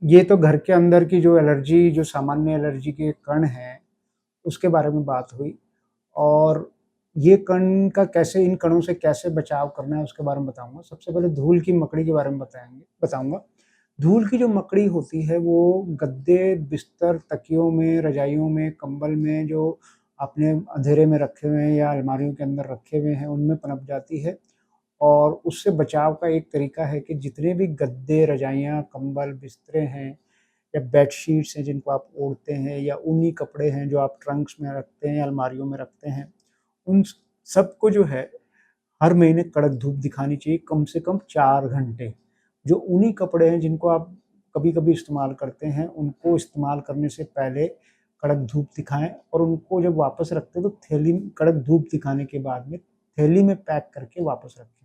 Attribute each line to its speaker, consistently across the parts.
Speaker 1: ये तो घर के अंदर की जो एलर्जी, जो सामान्य एलर्जी के कण हैं, उसके बारे में बात हुई। और ये कण का कैसे, इन कणों से कैसे बचाव करना है उसके बारे में बताऊँगा। सबसे पहले धूल की मकड़ी के बारे में बताऊँगा। धूल की जो मकड़ी होती है वो गद्दे, बिस्तर, तकियों में, रज़ाइयों में, कंबल में जो आपने अंधेरे में रखे हुए हैं या अलमारियों के अंदर रखे हुए हैं, उनमें पनप जाती है। और उससे बचाव का एक तरीका है कि जितने भी गद्दे, रज़ाइयाँ, कंबल, बिस्तरे हैं या बेडशीट्स हैं जिनको आप ओढ़ते हैं या ऊनी कपड़े हैं जो आप ट्रंक्स में रखते हैं या अलमारियों में रखते हैं, उन सबको जो है हर महीने कड़क धूप दिखानी चाहिए, कम से कम 4 घंटे। जो ऊनी कपड़े हैं जिनको आप कभी-कभी इस्तेमाल करते हैं, उनको इस्तेमाल करने से पहले कड़क धूप दिखाएँ और उनको जब वापस रखते हैं तो थैली में कड़क धूप दिखाने के बाद में थैली में पैक करके वापस रखें।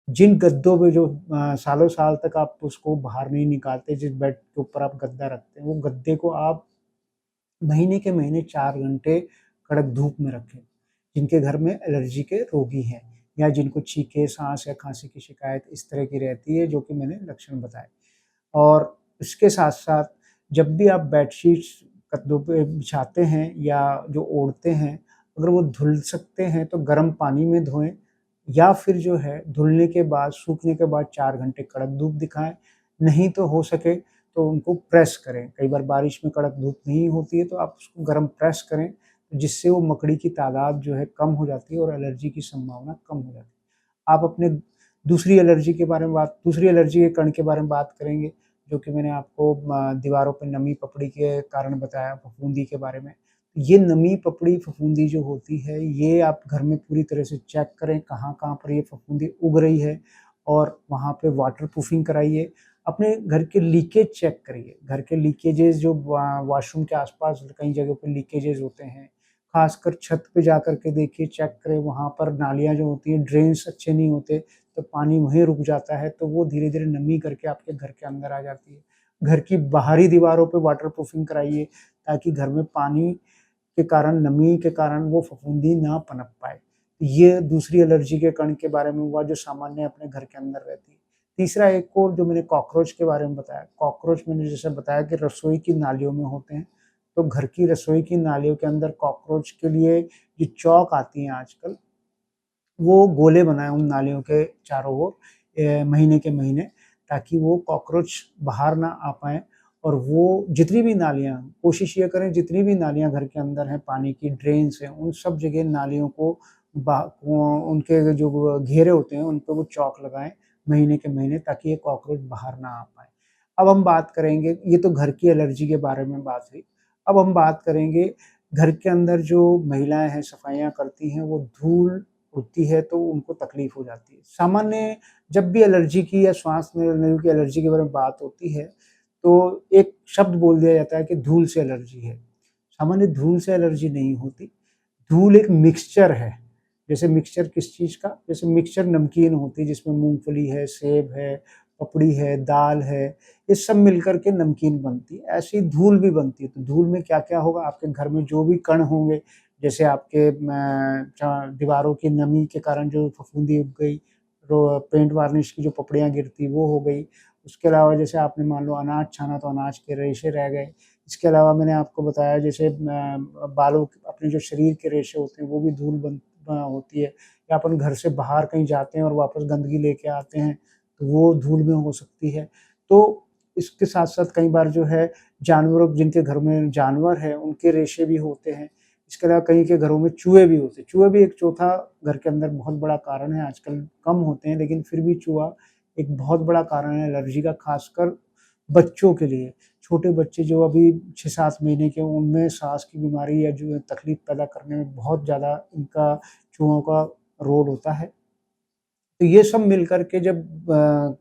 Speaker 1: जिन गद्दों पे जो सालों-साल तक आप उसको बाहर नहीं निकालते, जिस बेड के ऊपर आप गद्दा रखते हैं, वो गद्दे को आप महीने के महीने 4 घंटे कड़क धूप में रखें। जिनके घर में एलर्जी के रोगी हैं या जिनको छींके, साँस या खाँसी की शिकायत इस तरह की रहती है, जो कि मैंने लक्षण बताए। और इसके साथ-साथ जब भी आप बेडशीट्स गद्दों पे बिछाते हैं या जो ओढ़ते हैं, अगर वो धुल सकते हैं तो गर्म पानी में धोएँ या फिर जो है धुलने के बाद, सूखने के बाद 4 घंटे कड़क धूप दिखाएँ। नहीं तो हो सके तो उनको प्रेस करें। कई बार बारिश में कड़क धूप नहीं होती है तो आप उसको गरम प्रेस करें, जिससे वो मकड़ी की तादाद जो है कम हो जाती है और एलर्जी की संभावना कम हो जाती है। आप अपने दूसरी एलर्जी के कण के बारे में बात करेंगे, जो कि मैंने आपको दीवारों पे नमी पपड़ी के कारण बताया, फफूंदी के बारे में। ये नमी पपड़ी, फफूंदी जो होती है, ये आप घर में पूरी तरह से चेक करें, कहाँ-कहाँ पर ये फफूंदी उग रही है और वहाँ पे वाटर प्रूफिंग कराइए। अपने घर के लीकेज चेक करिए, घर के लीकेजेज़ जो वॉशरूम के आस-पास कई जगह पे लीकेजेज़ होते हैं, ख़ासकर छत पे जाकर के देखिए, चेक करें, वहाँ पर नालियाँ जो होती हैं, ड्रेन्स अच्छे नहीं होते, तो पानी वहीं रुक जाता है, तो वो धीरे-धीरे नमी करके आपके घर के अंदर आ जाती है। घर की बाहरी दीवारों पे वाटर प्रूफिंग कराइए, ताकि घर में पानी के कारण, नमी के कारण वो फफूंदी ना पनप पाए। ये दूसरी एलर्जी के कण के बारे में हुआ जो सामान्य अपने घर के अंदर रहती है। तीसरा एक और जो मैंने कॉकरोच के बारे में बताया, कॉकरोच मैंने जैसे बताया कि रसोई की नालियों में होते हैं, तो घर की रसोई की नालियों के अंदर कॉकरोच के लिए जो चॉक आती हैं आजकल, वो गोले बनाएँ उन नालियों के चारों ओर महीने के महीने, ताकि वो कॉकरोच बाहर ना आ पाएँ और वो जितनी भी नालियाँ, कोशिश ये करें जितनी भी नालियाँ घर के अंदर हैं, पानी की ड्रेन्स हैं, उन सब जगह नालियों को उनके जो घेरे होते हैं, उन पे वो चॉक लगाएँ महीने के महीने, ताकि ये कॉकरोच बाहर ना आ पाएँ। अब हम बात करेंगे, ये तो घर की एलर्जी के बारे में बात हुई। अब हम बात करेंगे घर के अंदर जो महिलाएँ हैं, सफाइयाँ करती हैं, वो धूल होती है तो उनको तकलीफ हो जाती है। सामान्य जब भी एलर्जी की या श्वास नलियों की एलर्जी के बारे में बात होती है, तो एक शब्द बोल दिया जाता है कि धूल से एलर्जी है। सामान्य धूल से एलर्जी नहीं होती। धूल एक मिक्सचर है। जैसे मिक्सचर किस चीज़ का? जैसे मिक्सचर नमकीन होती है जिसमें मूँगफली है, सेब है, पपड़ी है, दाल है, ये सब मिलकर के नमकीन बनती है। ऐसे ही धूल भी बनती है। तो धूल में क्या-क्या होगा? आपके घर में जो भी कण होंगे, जैसे आपके दीवारों की नमी के कारण जो फफूंदी उग गई, पेंट वार्निश की जो पपड़ियाँ गिरती वो हो गई। उसके अलावा जैसे आपने मान लो अनाज छाना तो अनाज के रेशे रह गए। इसके अलावा मैंने आपको बताया जैसे बालों अपने जो शरीर के रेशे होते हैं वो भी धूल होती है, या अपन घर से बाहर कहीं जाते हैं और वापस गंदगी लेके आते हैं, तो वो धूल में हो सकती है। तो इसके साथ-साथ कई बार जो है जानवरों, जिनके घर में जानवर हैं, उनके रेशे भी होते हैं। इसके अलावा कई के घरों में चूहे भी होते हैं। चूहे भी एक चौथा घर के अंदर बहुत बड़ा कारण है, आजकल कम होते हैं लेकिन फिर भी चूहा एक बहुत बड़ा कारण है एलर्जी का, ख़ासकर बच्चों के लिए। छोटे बच्चे जो अभी 6-7 महीने के हों, उनमें साँस की बीमारी या जो तकलीफ़ पैदा करने में बहुत ज़्यादा इनका, चूहों का रोल होता है। तो ये सब मिलकर के जब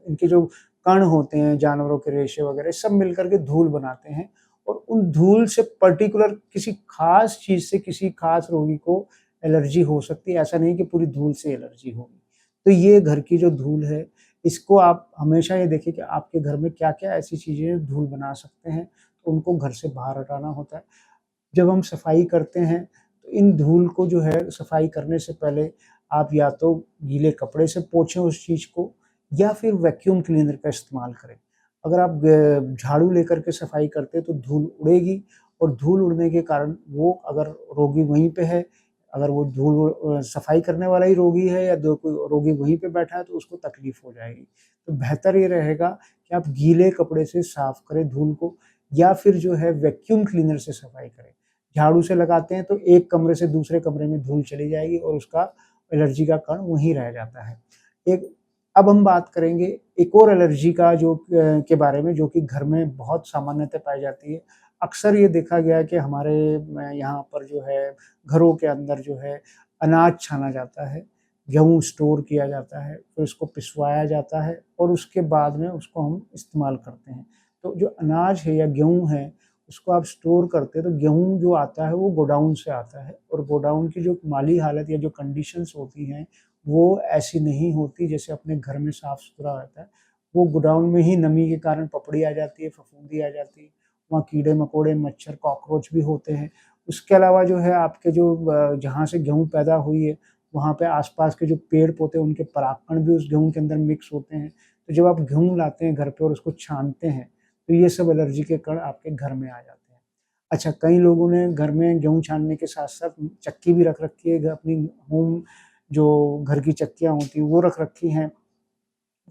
Speaker 1: इनके जो कण होते हैं, जानवरों के रेशे वगैरह, सब मिलकर के धूल बनाते हैं और उन धूल से पर्टिकुलर किसी ख़ास चीज़ से किसी ख़ास रोगी को एलर्जी हो सकती है, ऐसा नहीं कि पूरी धूल से एलर्जी होगी। तो ये घर की जो धूल है, इसको आप हमेशा ये देखें कि आपके घर में क्या-क्या ऐसी चीज़ें धूल बना सकते हैं, तो उनको घर से बाहर हटाना होता है। जब हम सफाई करते हैं, तो इन धूल को जो है सफाई करने से पहले आप या तो गीले कपड़े से पोंछें उस चीज़ को या फिर वैक्यूम क्लीनर का इस्तेमाल करें। अगर आप झाड़ू लेकर के सफाई करते हैं तो धूल उड़ेगी और धूल उड़ने के कारण वो अगर रोगी वहीं पे है, अगर वो सफाई करने वाला ही रोगी है या दो कोई रोगी वहीं पे बैठा है तो उसको तकलीफ हो जाएगी। तो बेहतर ये रहेगा कि आप गीले कपड़े से साफ करें धूल को या फिर जो है वैक्यूम क्लीनर से सफाई करें। झाड़ू से लगाते हैं तो एक कमरे से दूसरे कमरे में धूल चली जाएगी और उसका एलर्जी का कण वहीं रह जाता है। एक अब हम बात करेंगे एक और एलर्जी का के बारे में जो कि घर में बहुत सामान्यतः पाई जाती है। अक्सर ये देखा गया है कि हमारे यहाँ पर जो है घरों के अंदर जो है अनाज छाना जाता है, गेहूँ स्टोर किया जाता है, फिर उसको पिसवाया जाता है और उसके बाद में उसको हम इस्तेमाल करते हैं। तो जो अनाज है या गेहूँ है, उसको आप स्टोर करते हैं तो गेहूँ जो आता है वो गोडाउन से आता है और गोडाउन की जो माली हालत या जो कंडीशंस होती हैं, वो ऐसी नहीं होती जैसे अपने घर में साफ-सुथरा रहता है। वो गोडाउन में ही नमी के कारण पपड़ी आ जाती है, फफूंदी आ जाती है, वहाँ कीड़े-मकोड़े, मच्छर, कॉकरोच भी होते हैं। उसके अलावा जो है आपके जो जहाँ से गेहूँ पैदा हुई है, वहाँ पे आस-पास के जो पेड़-पौधे हैं, उनके परागकण भी उस गेहूँ के अंदर मिक्स होते हैं। तो जब आप गेहूँ लाते हैं घर पे और उसको छानते हैं, तो ये सब एलर्जी के कण आपके घर में आ जाते हैं। अच्छा, कई लोगों ने घर में गेहूँ छानने के साथ-साथ चक्की भी रख रखी है, अपनी होम जो घर की चक्कियाँ होती हैं, वो रख रखी हैं।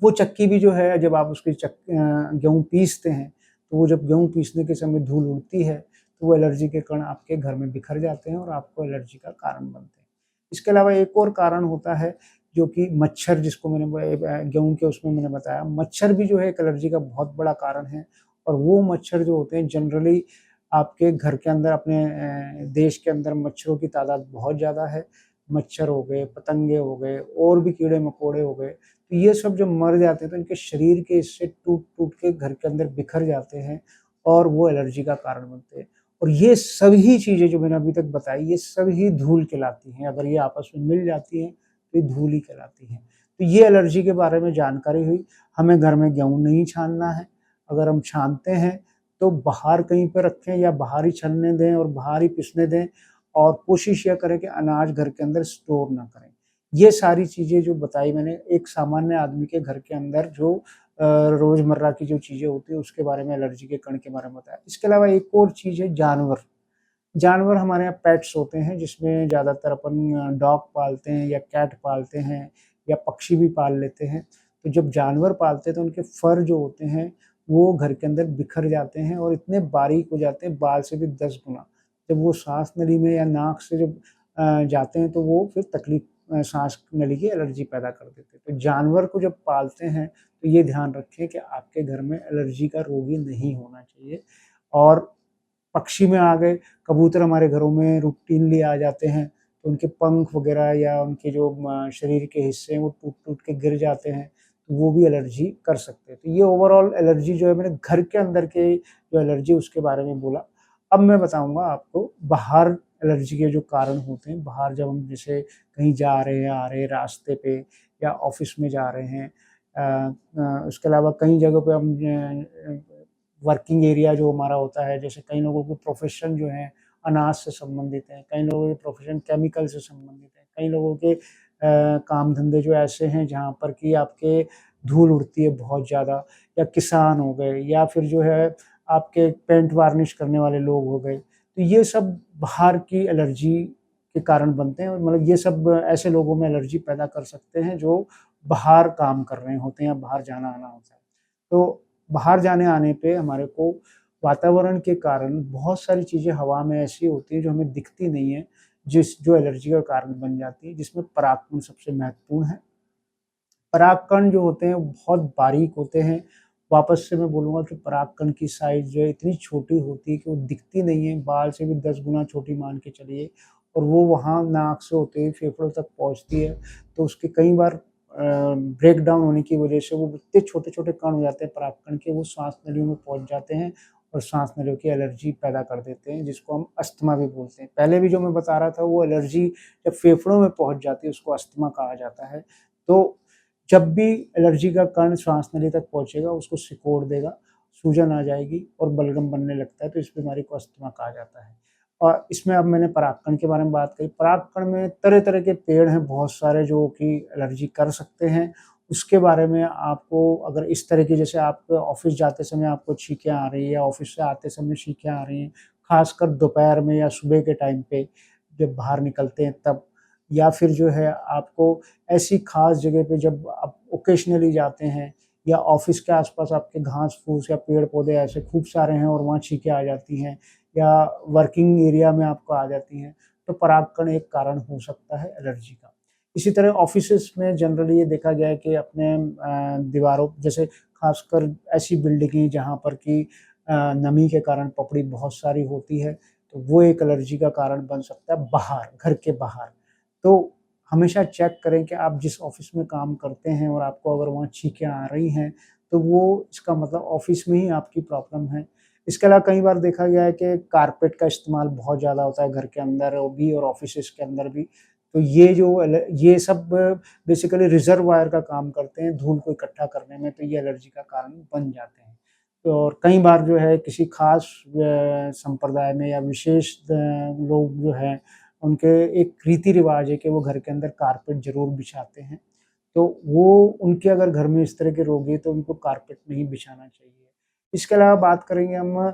Speaker 1: वो चक्की भी जो है जब आप उसकी गेहूँ पीसते हैं, तो वो जब गेहूँ पीसने के समय धूल उड़ती है, तो वो एलर्जी के कण आपके घर में बिखर जाते हैं और आपको एलर्जी का कारण बनते हैं। इसके अलावा एक और कारण होता है जो कि मच्छर जिसको मैंने गेहूँ के उसमें मैंने बताया, मच्छर भी जो है एक एलर्जी का बहुत बड़ा कारण है और वो मच्छर जो होते हैं जनरली आपके घर के अंदर अपने देश के अंदर मच्छरों की तादाद बहुत ज़्यादा है। मच्छर हो गए, पतंगे हो गए और भी कीड़े-मकोड़े हो गए। तो ये सब जब मर जाते हैं तो इनके शरीर के हिस्से टूट-टूट के घर के अंदर बिखर जाते हैं और वो एलर्जी का कारण बनते हैं। और ये सभी चीज़ें जो मैंने अभी तक बताई, ये सभी धूल कहलाती हैं। अगर ये आपस में मिल जाती हैं, तो ये धूल ही कहलाती हैं। तो ये एलर्जी के बारे में जानकारी हुई। हमें घर में गेहूँ नहीं छानना है। अगर हम छानते हैं, तो बाहर कहीं पे रखें या बाहर ही छनने दें और बाहर ही पिसने दें और कोशिश ये करें कि अनाज घर के अंदर स्टोर ना करें। ये सारी चीज़ें जो बताई मैंने एक सामान्य आदमी के घर के अंदर जो रोज़मर्रा की जो चीज़ें होती हैं उसके बारे में एलर्जी के कण के बारे में बताया। इसके अलावा एक और चीज़ है जानवर। जानवर हमारे यहाँ पेट्स होते हैं जिसमें ज़्यादातर अपन डॉग पालते हैं या कैट पालते हैं या पक्षी भी पाल लेते हैं। तो जब जानवर पालते हैं तो उनके फर जो होते हैं वो घर के अंदर बिखर जाते हैं और इतने बारीक हो जाते हैं बाल से भी 10 गुना। जब वो साँस नली में या नाक से जब जाते हैं तो वो फिर साँस नली की एलर्जी पैदा कर देते हैं। तो जानवर को जब पालते हैं तो ये ध्यान रखें कि आपके घर में एलर्जी का रोगी नहीं होना चाहिए और पक्षी में आ गए, कबूतर हमारे घरों में रूटीनली आ जाते हैं, तो उनके पंख वगैरह या उनके जो शरीर के हिस्से हैं वो टूट-टूट के गिर जाते हैं, तो वो भी एलर्जी कर सकते हैं। तो ये ओवरऑल एलर्जी जो है मैंने घर के अंदर के जो एलर्जी उसके बारे में बोला। अब मैं बताऊँगा आपको बाहर एलर्जी के जो कारण होते हैं, बाहर जब हम जैसे कहीं जा रहे हैं, आ रहे हैं रास्ते पे या ऑफ़िस में जा रहे हैं उसके अलावा कई जगह पे हम वर्किंग एरिया जो हमारा होता है, जैसे कई लोगों के प्रोफ़ेशन जो है अनाज से संबंधित हैं, कई लोगों के प्रोफ़ेशन केमिकल से संबंधित हैं, कई लोगों के काम-धंधे जो ऐसे हैं जहाँ पर कि आपके धूल उड़ती है बहुत ज़्यादा या किसान हो गए या फिर जो है आपके पेंट वार्निश करने वाले लोग हो गए। तो ये सब बाहर की एलर्जी के कारण बनते हैं और मतलब ये सब ऐसे लोगों में एलर्जी पैदा कर सकते हैं जो बाहर काम कर रहे होते हैं या बाहर जाना-आना होता है। तो बाहर जाने-आने पे हमारे को वातावरण के कारण बहुत सारी चीज़ें हवा में ऐसी होती हैं जो हमें दिखती नहीं है, जो एलर्जी का कारण बन जाती है, जिसमें परागकण सबसे महत्वपूर्ण है। परागकण जो होते हैं वो बहुत बारीक होते हैं। वापस से मैं बोलूँगा कि परागकण की साइज़ जो है इतनी छोटी होती है कि वो दिखती नहीं है, बाल से भी 10 गुना छोटी मान के चलिए और वो वहाँ नाक से होते हुए फेफड़ों तक पहुँचती है। तो उसके कई बार ब्रेक डाउन होने की वज़ह से वो इतने छोटे-छोटे कण हो जाते हैं परागकण के वो साँस नलियों में पहुँच जाते हैं और साँस नलियों की एलर्जी पैदा कर देते हैं, जिसको हम अस्थमा भी बोलते हैं। पहले भी जो मैं बता रहा था वो एलर्जी जब फेफड़ों में पहुँच जाती है उसको अस्थमा कहा जाता है। तो जब भी एलर्जी का कण श्वास नली तक पहुँचेगा, उसको सिकोड़ देगा, सूजन आ जाएगी और बलगम बनने लगता है, तो इस बीमारी को अस्थमा कहा जाता है। और इसमें अब मैंने परागकण के बारे में बात करी, परागकण में तरह-तरह के पेड़ हैं बहुत सारे जो कि एलर्जी कर सकते हैं, उसके बारे में आपको अगर इस तरह की जैसे आप ऑफ़िस जाते समय आपको छींकें आ रही है या ऑफ़िस से आते समय छींकें आ रही हैं, ख़ासकर दोपहर में या सुबह के टाइम पे जब बाहर निकलते हैं तब, या फिर जो है आपको ऐसी ख़ास जगह पे जब आप ओकेशनली जाते हैं या ऑफ़िस के आस-पास आपके घास-फूस या पेड़-पौधे ऐसे खूब सारे हैं और वहाँ छींकें आ जाती हैं या वर्किंग एरिया में आपको आ जाती हैं, तो परागकण एक कारण हो सकता है एलर्जी का। इसी तरह ऑफ़िसेज़ में जनरली ये देखा गया है कि अपने दीवारों जैसे ख़ासकर ऐसी बिल्डिंगें जहाँ पर कि नमी के कारण पपड़ी बहुत सारी होती है, तो वो एक एलर्जी का कारण बन सकता है बाहर, घर के बाहर। तो हमेशा चेक करें कि आप जिस ऑफ़िस में काम करते हैं और आपको अगर वहाँ छींकें आ रही हैं, तो वो इसका मतलब ऑफ़िस में ही आपकी प्रॉब्लम है। इसके अलावा कई बार देखा गया है कि कारपेट का इस्तेमाल बहुत ज़्यादा होता है घर के अंदर और भी और ऑफ़िसेज़ के अंदर भी। तो ये सब बेसिकली रिज़र्वॉयर का काम करते हैं धूल को इकट्ठा करने में, तो ये एलर्जी का कारण बन जाते हैं। तो और कई बार जो है किसी ख़ास संप्रदाय में या विशेष लोग जो हैं, उनके एक रीति-रिवाज है कि वो घर के अंदर कारपेट ज़रूर बिछाते हैं। तो वो उनके अगर घर में इस तरह के रोगी हैं, तो उनको कारपेट नहीं बिछाना चाहिए। इसके अलावा बात करेंगे हम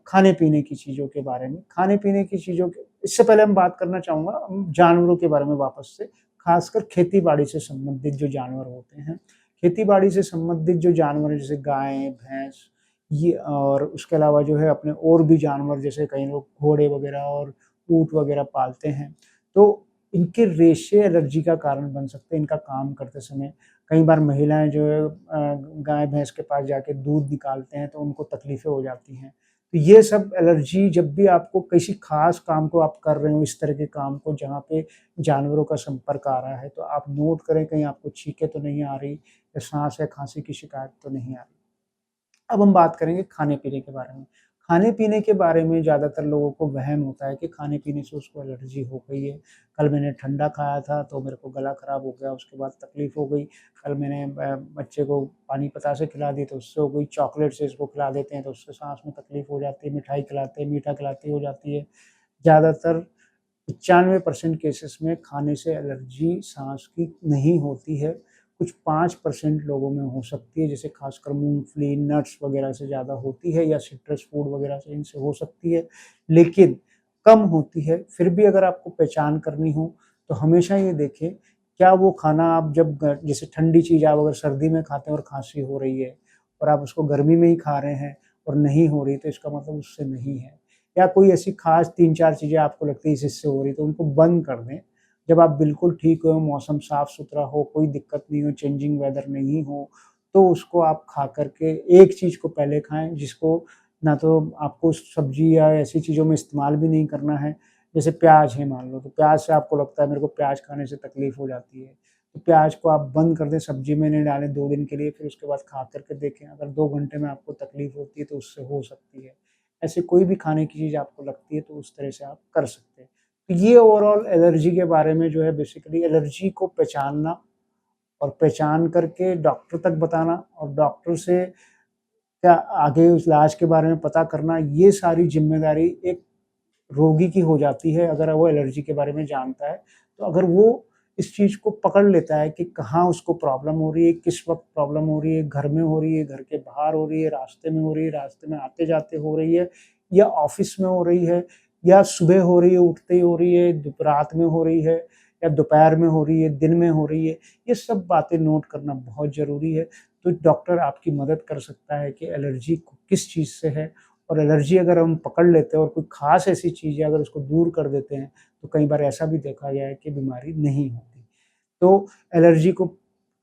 Speaker 1: खाने-पीने की चीज़ों के बारे में। खाने-पीने की चीज़ों के इससे पहले हम बात करना चाहूँगा जानवरों के बारे में वापस से, ख़ासकर खेती-बाड़ी से संबंधित जो जानवर होते हैं। खेती-बाड़ी से संबंधित जो जानवर हैं जैसे गाय, भैंस ये और उसके अलावा जो है अपने और भी जानवर जैसे कई लोग घोड़े वग़ैरह और ऊँट वग़ैरह पालते हैं। तो इनके रेशे एलर्जी का कारण बन सकते हैं इनका काम करते समय। कई बार महिलाएँ जो है गाय-भैंस के पास जाके दूध निकालते हैं तो उनको तकलीफ़ें हो जाती हैं। तो ये सब एलर्जी जब भी आपको किसी ख़ास काम को आप कर रहे हो, इस तरह के काम को जहाँ पे जानवरों का संपर्क आ रहा है, तो आप नोट करें कहीं आपको छींकें तो नहीं आ रही या साँस या खाँसी की शिकायत तो नहीं आ रही। अब हम बात करेंगे खाने-पीने के बारे में। खाने-पीने के बारे में ज़्यादातर लोगों को वहम होता है कि खाने-पीने से उसको एलर्जी हो गई है। कल मैंने ठंडा खाया था तो मेरे को गला खराब हो गया, उसके बाद तकलीफ़ हो गई। कल मैंने बच्चे को पानी पतासे खिला दी तो उससे हो गई, चॉकलेट से इसको खिला देते हैं तो उससे साँस में तकलीफ़ हो जाती है, मिठाई खिलाते हैं, मीठा खिलाते हो जाती है। ज़्यादातर 95% केसेस में खाने से एलर्जी साँस की नहीं होती है, कुछ 5% लोगों में हो सकती है, जैसे खासकर मूँगफली, नट्स वगैरह से ज़्यादा होती है या सिट्रस फूड वगैरह से इनसे हो सकती है, लेकिन कम होती है। फिर भी अगर आपको पहचान करनी हो, तो हमेशा ये देखें, क्या वो खाना आप जब जैसे ठंडी चीज़ आप अगर सर्दी में खाते हैं और खाँसी हो रही है और आप उसको गर्मी में ही खा रहे हैं और नहीं हो रही, तो इसका मतलब उससे नहीं है। या कोई ऐसी ख़ास 3-4 चीज़ें आपको लगती है इससे हो रही है, तो उनको बंद कर दें। जब आप बिल्कुल ठीक हो, मौसम साफ-सुथरा हो, कोई दिक्कत नहीं हो, चेंजिंग वेदर नहीं हो, तो उसको आप खा कर के एक चीज़ को पहले खाएँ जिसको ना तो आपको सब्ज़ी या ऐसी चीज़ों में इस्तेमाल भी नहीं करना है। जैसे प्याज़ है मान लो, तो प्याज़ से आपको लगता है मेरे को प्याज़ खाने से तकलीफ़ हो जाती है, तो प्याज़ को आप बंद कर दें, सब्ज़ी में नहीं डालें 2 दिन के लिए, फिर उसके बाद खा कर के देखें, अगर 2 घंटे में आपको तकलीफ़ होती है, तो उससे हो सकती है। ऐसे कोई भी खाने की चीज़ आपको लगती है तो उस तरह से आप कर सकते हैं। तो ये ओवरऑल एलर्जी के बारे में जो है बेसिकली एलर्जी को पहचानना और पहचान करके डॉक्टर तक बताना और डॉक्टर से क्या आगे उस इलाज के बारे में पता करना, ये सारी ज़िम्मेदारी एक रोगी की हो जाती है अगर वो एलर्जी के बारे में जानता है। तो अगर वो इस चीज़ को पकड़ लेता है कि कहाँ उसको प्रॉब्लम हो रही है, किस वक़्त प्रॉब्लम हो रही है, घर में हो रही है, घर के बाहर हो रही है, रास्ते में हो रही है, रास्ते में आते-जाते हो रही है या ऑफ़िस में हो रही है या सुबह हो रही है, उठते ही हो रही है, रात में हो रही है या दोपहर में हो रही है, दिन में हो रही है। ये सब बातें नोट करना बहुत ज़रूरी है। तो डॉक्टर आपकी मदद कर सकता है कि एलर्जी किस चीज़ से है और एलर्जी अगर हम पकड़ लेते हैं और कोई ख़ास ऐसी चीज़ है अगर उसको दूर कर देते हैं, तो कई बार ऐसा भी देखा गया है कि बीमारी नहीं होती। तो एलर्जी को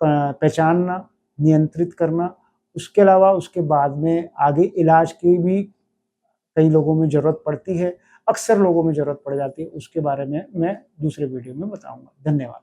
Speaker 1: पहचानना, नियंत्रित करना, उसके अलावा उसके बाद में आगे इलाज की भी कई लोगों में ज़रूरत पड़ती है, अक्सर लोगों में ज़रूरत पड़ जाती है, उसके बारे में मैं दूसरे वीडियो में बताऊँगा। धन्यवाद।